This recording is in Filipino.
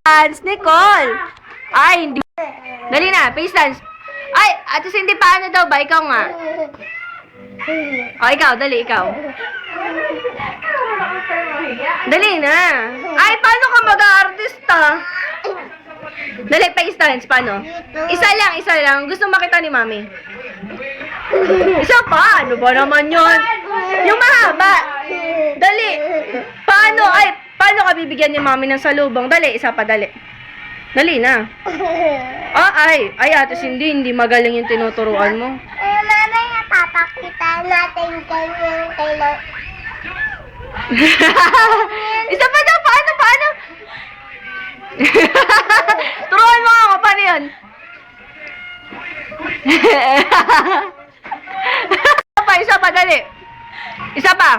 Dance, Nicole. Ay, hindi. Dali na, face dance. Ay, Ate Cindy, paano daw ba? Ikaw nga. O, ikaw, dali, ikaw. Dali na. Ay, paano ka mag-aartista? Dali, face dance, paano? Isa lang. Gusto makita ni Mami. Isa pa, ano ba naman yun? Yung mahaba. Dali. Paano? Ay, paano ka bibigyan ni Mami ng salubong? Dali, isa pa, dali. Dali na. Ay, Ate Cindy, hindi magaling yung tinuturuan mo. Mamaya papakita natin ganyan kailang... Isa pa daw, paano? Turuan mo ako, paano yun? Isa pa, dali. Isa pa.